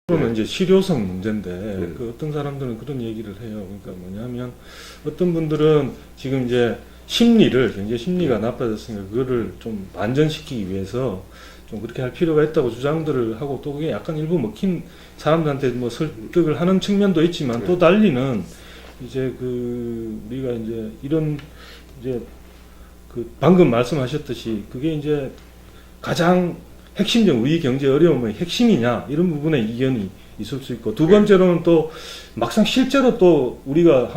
그러면 이제 실효성 문제인데 그 어떤 사람들은 그런 얘기를 해요. 그러니까 뭐냐면 어떤 분들은 지금 이제 심리를 경제 심리가 나빠졌으니까 그거를 좀 반전시키기 위해서 좀 그렇게 할 필요가 있다고 주장들을 하고 또 그게 약간 일부 먹힌 사람들한테 뭐 설득을 하는 측면도 있지만 또 달리는 이제 그 우리가 이제 이런 이제 그 방금 말씀하셨듯이 그게 이제 가장 핵심적 우리 경제 어려움의 핵심이냐 이런 부분에 이견이 있을 수 있고 두 번째로는 또 막상 실제로 또 우리가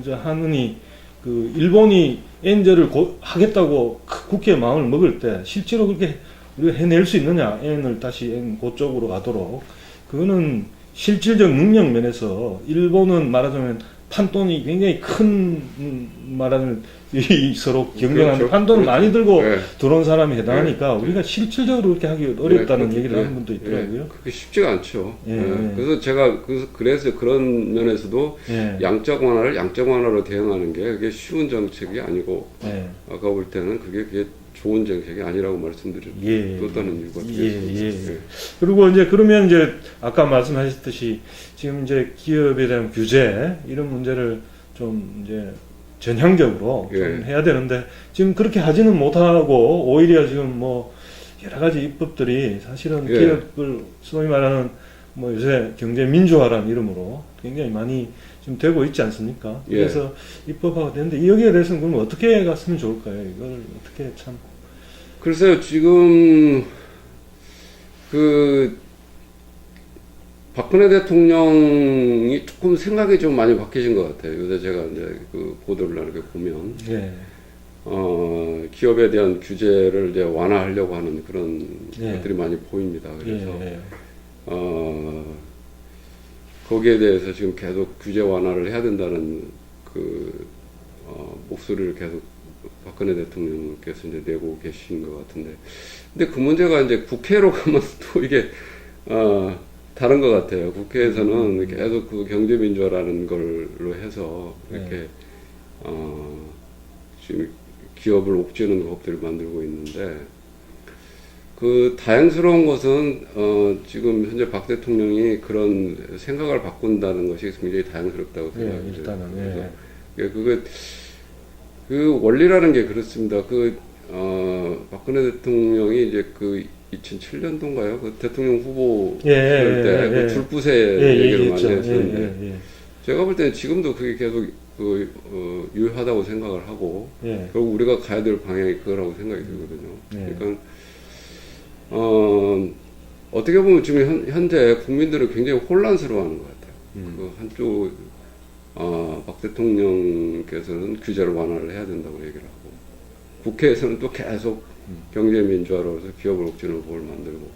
이제 하느니 그 일본이 엔저를 하겠다고 국회에 마음을 먹을 때 실제로 그렇게 우리가 해낼 수 있느냐 엔을 다시 엔 그쪽으로 가도록 그거는 실질적 능력 면에서 일본은 말하자면 판돈이 굉장히 큰 말하자면 서로 경쟁하는 그렇죠. 판돈을 그렇죠. 많이 들고 네. 들어온 사람이 해당하니까 네. 우리가 실질적으로 그렇게 하기 어렵다는 네. 얘기를 하는 분도 있더라고요. 그게 쉽지가 않죠. 예. 그래서 제가 그래서 그런 면에서도 예. 양적 완화로 대응하는 게 그게 쉬운 정책이 아니고 예. 아까 볼 때는 그게 좋은 정책이 아니라고 말씀드렸다는 이유가 되겠습니다. 예. 그리고 이제 그러면 이제 아까 말씀하셨듯이 지금 이제 기업에 대한 규제 이런 문제를 좀 이제 전향적으로 예. 좀 해야 되는데 지금 그렇게 하지는 못하고 오히려 지금 뭐 여러 가지 입법들이 사실은 예. 기업을 소위 말하는 뭐 요새 경제 민주화라는 이름으로 굉장히 많이 지금 되고 있지 않습니까? 예. 그래서 입법화가 되는데 여기에 대해서는 그럼 어떻게 갔으면 좋을까요? 이걸 어떻게 참 글쎄요, 지금 그 박근혜 대통령이 조금 생각이 좀 많이 바뀌신 것 같아요. 요새 제가 이제 그 보도를 이렇게 보면, 예. 기업에 대한 규제를 이제 완화하려고 하는 그런 예. 것들이 많이 보입니다. 그래서, 예. 거기에 대해서 지금 계속 규제 완화를 해야 된다는 목소리를 계속 박근혜 대통령께서 이제 내고 계신 것 같은데. 근데 그 문제가 이제 국회로 가면 또 이게, 다른 것 같아요. 국회에서는 계속 그 경제민주화라는 걸로 해서 이렇게 지금 기업을 옥죄는 법들을 만들고 있는데 그 다행스러운 것은 지금 현재 박 대통령이 그런 생각을 바꾼다는 것이 굉장히 다행스럽다고 생각해요. 일단은 그게 그 원리라는 게 그렇습니다. 박근혜 대통령이 이제 2007년도인가요? 그 대통령 후보 때 그 줄부세 얘기를 많이 했었는데 제가 볼 때는 지금도 그게 계속 유효하다고 생각을 하고 결국 우리가 가야 될 방향이 그거라고 생각이 들거든요. 그러니까 어떻게 보면 지금 현재 국민들은 굉장히 혼란스러워하는 것 같아요. 그 한쪽 박 대통령께서는 규제를 완화를 해야 된다고 얘기를 하고 국회에서는 또 계속 경제 민주화로 해서 기업을 옥죄는 법을 만들고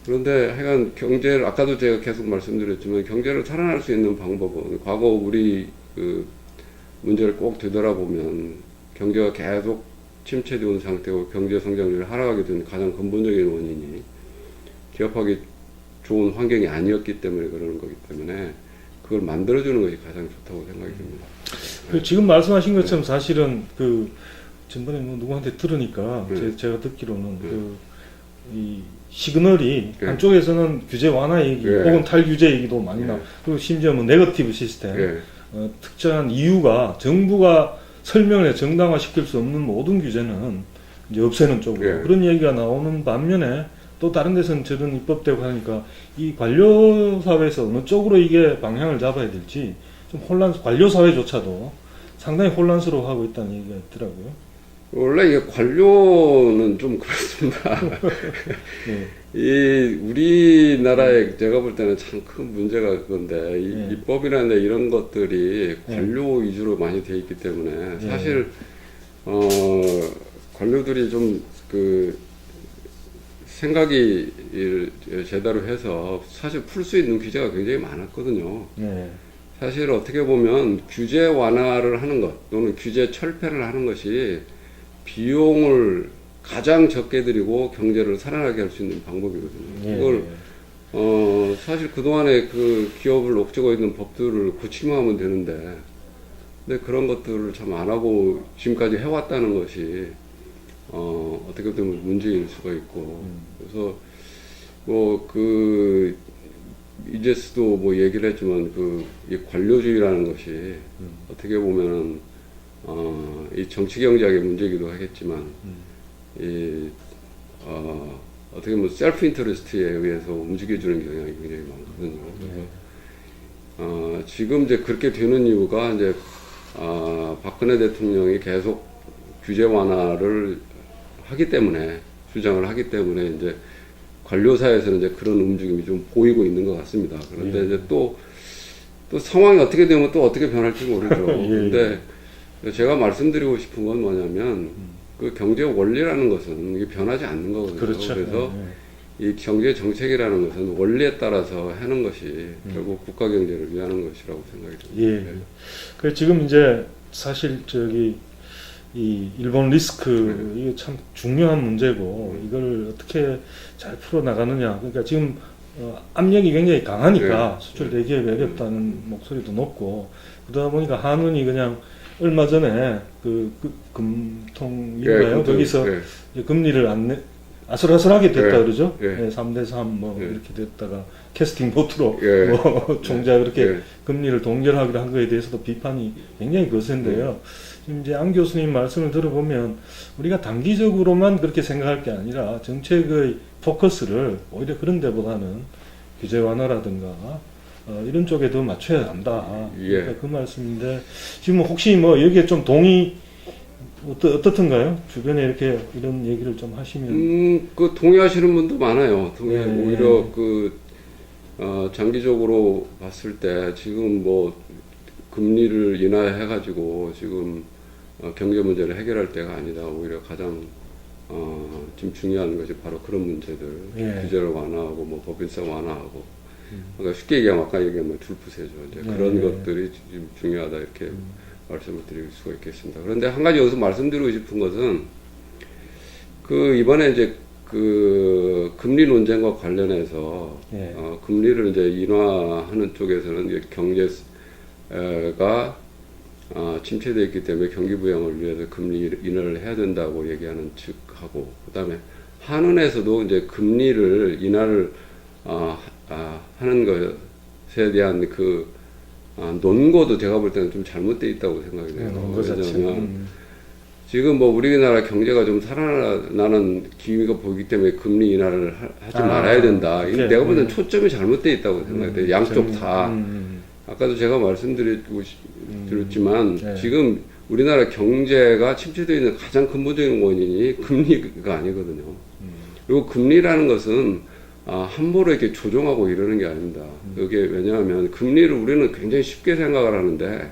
그런데 하여간 경제를 아까도 제가 계속 말씀드렸지만 경제를 살아날 수 있는 방법은 과거 우리 그 문제를 꼭 되돌아보면 경제가 계속 침체되어 온 상태고 경제 성장률이 하락하게 된 가장 근본적인 원인이 기업하기 좋은 환경이 아니었기 때문에 그러는 거기 때문에 그걸 만들어주는 것이 가장 좋다고 생각이 듭니다. 지금 말씀하신 것처럼 사실은 전번에 뭐 누구한테 들으니까 제가 듣기로는 이 시그널이 한쪽에서는 규제 완화 얘기 혹은 탈규제 얘기도 많이 나오고 그리고 심지어 뭐 네거티브 시스템 특정한 이유가 정부가 설명을 해 정당화시킬 수 없는 모든 규제는 이제 없애는 쪽으로 그런 얘기가 나오는 반면에 또 다른 데서는 저런 입법되고 하니까 이 관료사회에서 어느 쪽으로 이게 방향을 잡아야 될지 좀 관료사회조차도 상당히 혼란스러워하고 있다는 얘기가 있더라고요. 원래 이게 관료는 좀 그렇습니다. 이 우리나라에 제가 볼 때는 참 큰 문제가 그건데 입법이나 이런 것들이 관료 위주로 많이 돼 있기 때문에 사실 관료들이 좀 생각이 제대로 해서 사실 풀 수 있는 규제가 굉장히 많았거든요. 사실 어떻게 보면 규제 완화를 하는 것 또는 규제 철폐를 하는 것이 비용을 가장 적게 들이고 경제를 살아나게 할 수 있는 방법이거든요. 그걸 사실 그동안에 그 기업을 옥죄고 있는 법들을 고치면 하면 되는데 근데 그런 것들을 참 안 하고 지금까지 해왔다는 것이 어떻게 보면 문제일 수가 있고 그래서 미제스도 뭐 얘기를 했지만 이 관료주의라는 것이 어떻게 보면은 이 정치 경제학의 문제이기도 하겠지만 어떻게 보면 셀프 인터레스트에 의해서 움직여주는 경향이 굉장히 많거든요. 그래서 지금 이제 그렇게 되는 이유가 이제 박근혜 대통령이 계속 규제 완화를 하기 때문에 주장을 하기 때문에 이제 관료사에서는 이제 그런 움직임이 좀 보이고 있는 것 같습니다. 그런데 이제 또 상황이 어떻게 되면 또 어떻게 변할지 모르죠. 근데 제가 말씀드리고 싶은 건 뭐냐면 그 경제 원리라는 것은 이게 변하지 않는 거거든요. 그렇죠. 그래서 이 경제 정책이라는 것은 원리에 따라서 하는 것이 결국 국가 경제를 위하는 것이라고 생각이 듭니다. 예. 그 지금 이제 사실 이 일본 리스크 이게 참 중요한 문제고 이걸 어떻게 잘 풀어 나가느냐. 그러니까 지금 압력이 굉장히 강하니까 수출 대기업이 어렵다는 목소리도 높고 그러다 보니까 한은이 그냥 얼마 전에 금통인가요? 거기서 이제 금리를 아슬아슬하게 됐다 그러죠. 3대3 뭐 이렇게 됐다가 캐스팅 보트로 뭐 종자 그렇게 금리를 동결하기로 한 거에 대해서도 비판이 굉장히 거센데요. 지금 이제 안 교수님 말씀을 들어보면 우리가 단기적으로만 그렇게 생각할 게 아니라 정책의 포커스를 오히려 그런 데보다는 규제 완화라든가 이런 쪽에 더 맞춰야 한다. 그러니까 그 말씀인데 지금 혹시 뭐 여기에 좀 어떻던가요? 주변에 이렇게 이런 얘기를 좀 하시면 동의하시는 분도 많아요. 오히려 장기적으로 봤을 때 지금 뭐 금리를 인하해가지고 지금 경제 문제를 해결할 때가 아니다. 오히려 가장 지금 중요한 것이 바로 그런 문제들, 규제를 완화하고 뭐 법인세 완화하고, 그러니까 쉽게 얘기하면 아까 얘기한 둘푸세죠. 이제 그런 것들이 지금 중요하다 이렇게 말씀을 드릴 수가 있겠습니다. 그런데 한 가지 여기서 말씀드리고 싶은 것은 이번에 이제 금리 논쟁과 관련해서 금리를 이제 인하하는 쪽에서는 이제 경제가 침체되어 있기 때문에 경기 부양을 위해서 금리 인하를 해야 된다고 얘기하는 측하고, 그다음에 한은에서도 이제 금리를 인하를 하는 것에 대한 논거도 제가 볼 때는 좀 잘못되어 있다고 생각이 돼요. 왜냐하면 지금 뭐 우리나라 경제가 좀 살아나는 기미가 보이기 때문에 금리 인하를 하지 말아야 된다. 이게 내가 볼 때는 초점이 잘못되어 있다고 생각이 돼요. 양쪽 다. 아까도 제가 말씀드렸지만 지금 우리나라 경제가 침체되어 있는 가장 근본적인 원인이 금리가 아니거든요. 그리고 금리라는 것은 함부로 이렇게 조정하고 이러는 게 아닙니다. 그게 왜냐하면 금리를 우리는 굉장히 쉽게 생각을 하는데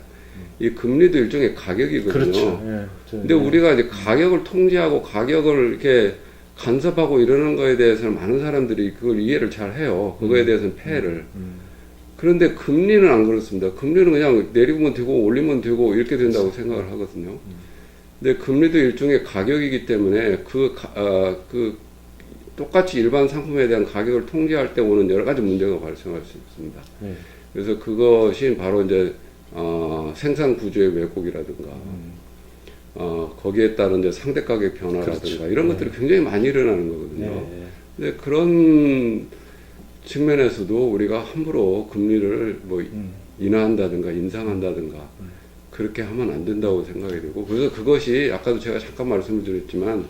이 금리도 일종의 가격이거든요. 그렇죠. 근데 우리가 이제 가격을 통제하고 가격을 이렇게 간섭하고 이러는 거에 대해서는 많은 사람들이 그걸 이해를 잘 해요. 그거에 대해서는 폐해를. 그런데 금리는 안 그렇습니다. 금리는 그냥 내리면 되고 올리면 되고 이렇게 된다고 생각을 하거든요. 근데 금리도 일종의 가격이기 때문에 똑같이 일반 상품에 대한 가격을 통제할 때 오는 여러 가지 문제가 발생할 수 있습니다. 그래서 그것이 바로 이제 생산 구조의 왜곡이라든가 거기에 따른 이제 상대 가격 변화라든가 이런 것들이 굉장히 많이 일어나는 거거든요. 근데 그런 측면에서도 우리가 함부로 금리를 뭐 인하한다든가 인상한다든가 그렇게 하면 안 된다고 생각이 되고, 그래서 그것이 아까도 제가 잠깐 말씀을 드렸지만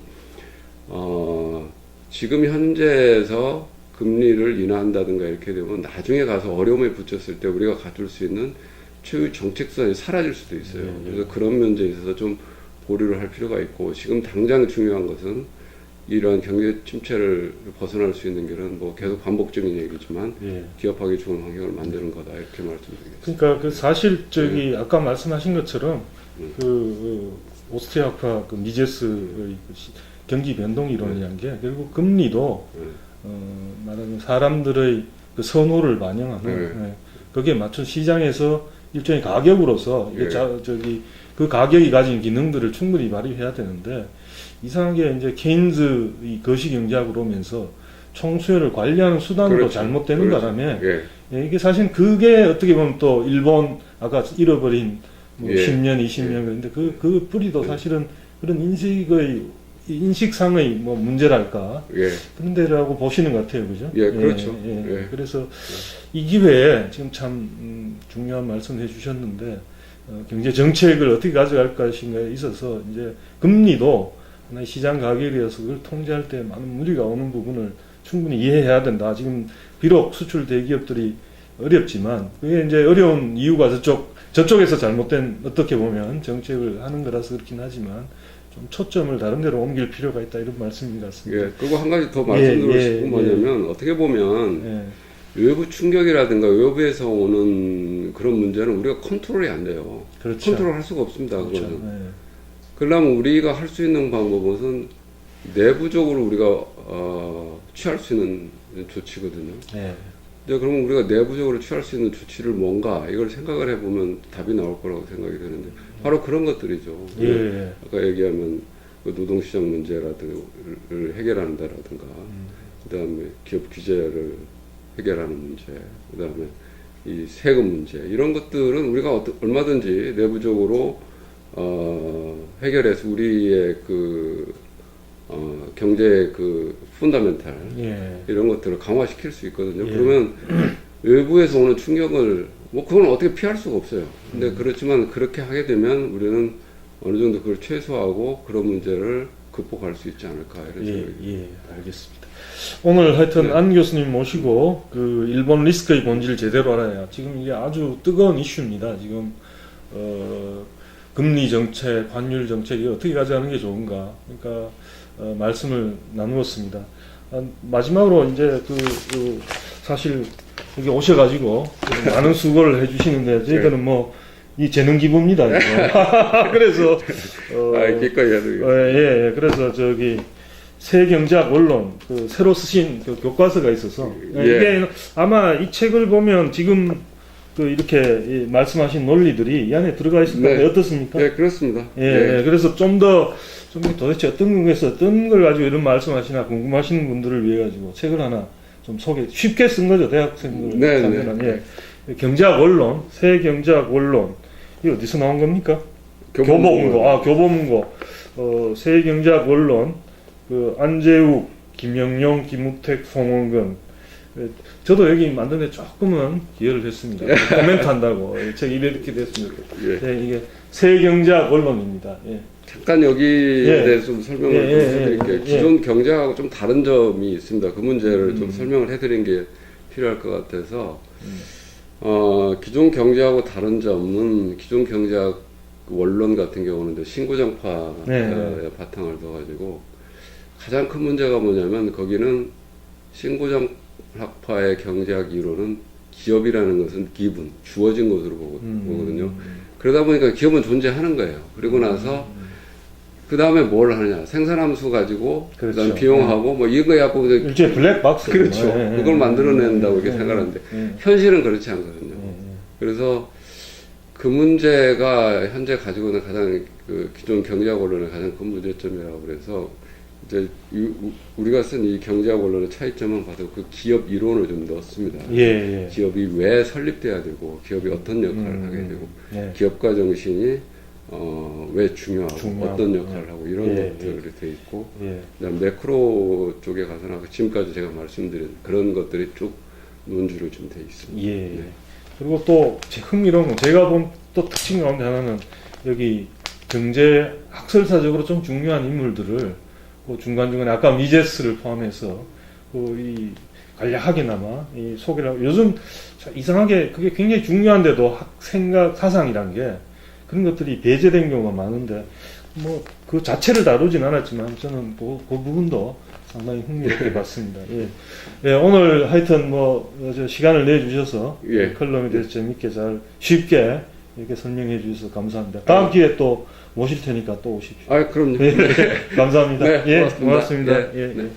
지금 현재에서 금리를 인하한다든가 이렇게 되면 나중에 가서 어려움에 붙였을 때 우리가 가질 수 있는 최후의 정책선이 사라질 수도 있어요. 그래서 그런 면제에 있어서 좀 보류를 할 필요가 있고, 지금 당장 중요한 것은 이러한 경제 침체를 벗어날 수 있는 길은 뭐 계속 반복적인 얘기지만 기업하기 좋은 환경을 만드는 거다 이렇게 말씀드리겠습니다. 그러니까 사실 아까 말씀하신 것처럼 오스트리아파 미제스의 경기 변동 이론이라는 게 결국 금리도 말하자면 사람들의 선호를 반영하는 거기에 맞춘 시장에서 일종의 가격으로서 이게 그 가격이 가진 기능들을 충분히 발휘해야 되는데, 이상하게 이제 케인즈의 거시경제학으로 오면서 총수요를 관리하는 수단으로 잘못되는 바람에 이게 사실 그게 어떻게 보면 또 일본 아까 잃어버린 뭐 10년, 20년 그런데 그 뿌리도 사실은 그런 인식의 인식상의 뭐 문제랄까 예. 그런 데라고 보시는 것 같아요, 그죠? 예, 그렇죠. 예. 그래서 이 기회에 지금 참 중요한 말씀해 주셨는데 경제 정책을 어떻게 가져갈 것인가에 있어서 이제 금리도 하나의 시장 가격이어서 그걸 통제할 때 많은 무리가 오는 부분을 충분히 이해해야 된다. 지금 비록 수출 대기업들이 어렵지만 그게 이제 어려운 이유가 저쪽에서 잘못된 어떻게 보면 정책을 하는 거라서 그렇긴 하지만 좀 초점을 다른 데로 옮길 필요가 있다 이런 말씀인 것 같습니다. 예. 그리고 한 가지 더 말씀드리고 싶은 뭐냐면 어떻게 보면 외부 충격이라든가 외부에서 오는 그런 문제는 우리가 컨트롤이 안 돼요. 그렇죠. 컨트롤할 수가 없습니다. 그렇죠. 그거는. 그러려면 우리가 할 수 있는 방법은 내부적으로 우리가 취할 수 있는 조치거든요. 이제 그러면 우리가 내부적으로 취할 수 있는 조치를 뭔가 이걸 생각을 해보면 답이 나올 거라고 생각이 드는데 바로 그런 것들이죠. 아까 얘기하면 그 노동시장 문제를 해결한다라든가 그다음에 기업 규제를 해결하는 문제, 그다음에 이 세금 문제 이런 것들은 우리가 얼마든지 내부적으로 해결해서 우리의 경제의 펀더멘탈 이런 것들을 강화시킬 수 있거든요. 그러면 외부에서 오는 충격을 그건 어떻게 피할 수가 없어요. 근데 그렇지만 그렇게 하게 되면 우리는 어느 정도 그걸 최소화하고 그런 문제를 극복할 수 있지 않을까 이런 생각이 알겠습니다. 오늘 하여튼 안 교수님 모시고 그 일본 리스크의 본질을 제대로 알아야 지금 이게 아주 뜨거운 이슈입니다. 지금 금리 정책, 환율 정책이 어떻게 가져가는 게 좋은가. 그러니까 말씀을 나누었습니다. 마지막으로 이제 사실 여기 오셔가지고 많은 수고를 해주시는데 저희들은 이 재능 기부입니다. 그래서 기꺼이 해드리겠습니다. 그래서 새 경제학 원론 새로 쓰신 교과서가 있어서 이게 아마 이 책을 보면 지금 이렇게 말씀하신 논리들이 이 안에 들어가 있을 텐데 어떻습니까? 네, 그렇습니다. 그래서 좀 도대체 어떤 거에서 어떤 걸 가지고 이런 말씀하시나 궁금하시는 분들을 위해 가지고 책을 하나 좀 쉽게 쓴 거죠, 대학생들. 경제학 원론, 새 경제학 원론. 이 어디서 나온 겁니까? 교보문고. 새 경제학 원론. 안재욱, 김영용, 김우택, 송원근. 저도 여기 만드는데 조금은 기여를 했습니다. 코멘트 한다고. 책이 이렇게 됐습니다. 이게 새 경제학 원론입니다. 잠깐 여기에 대해서 좀 설명을 좀 해드릴게요. 기존 경제하고 좀 다른 점이 있습니다. 그 문제를 좀 설명을 해드린 게 필요할 것 같아서 기존 경제하고 다른 점은 기존 경제학 원론 같은 경우는 신고장파에 바탕을 둬가지고 가장 큰 문제가 뭐냐면 거기는 신고장파의 경제학 이론은 기업이라는 것은 기분, 주어진 것으로 보거든요. 그러다 보니까 기업은 존재하는 거예요. 그리고 나서 그 다음에 뭘 하느냐. 생산함수 가지고, 그다음 비용하고, 이거 갖고. 일종의 블랙박스. 그렇죠. 그걸 만들어낸다고 이렇게 생각하는데, 현실은 그렇지 않거든요. 그래서 그 문제가 현재 가지고 있는 가장 기존 경제학 원론의 가장 큰 문제점이라고 그래서, 이제 우리가 쓴 이 경제학 원론의 차이점은 바로 그 기업 이론을 좀 넣었습니다. 기업이 왜 설립돼야 되고, 기업이 어떤 역할을 하게 되고, 기업가 정신이 왜 중요하고 어떤 역할을 하고 이런 것들이 돼 있고 그다음 매크로 쪽에 가서는 지금까지 제가 말씀드린 그런 것들이 쭉 논주로 좀 돼 있습니다. 그리고 또 흥미로운 건 제가 본 또 특징 가운데 하나는 여기 경제 학설사적으로 좀 중요한 인물들을 중간중간에 아까 미제스를 포함해서 이 간략하게나마 이 소개를 하고 요즘 이상하게 그게 굉장히 중요한데도 생각 사상이란 게 그런 것들이 배제된 경우가 많은데 그 자체를 다루진 않았지만 저는 그 부분도 상당히 흥미롭게 봤습니다. 오늘 하여튼 시간을 내주셔서 컬럼에 대해서 재밌게 쉽게 이렇게 설명해 주셔서 감사합니다. 다음 기회에 또 모실 테니까 또 오십시오. 그럼요. 감사합니다. 네, 고맙습니다. 고맙습니다. 네.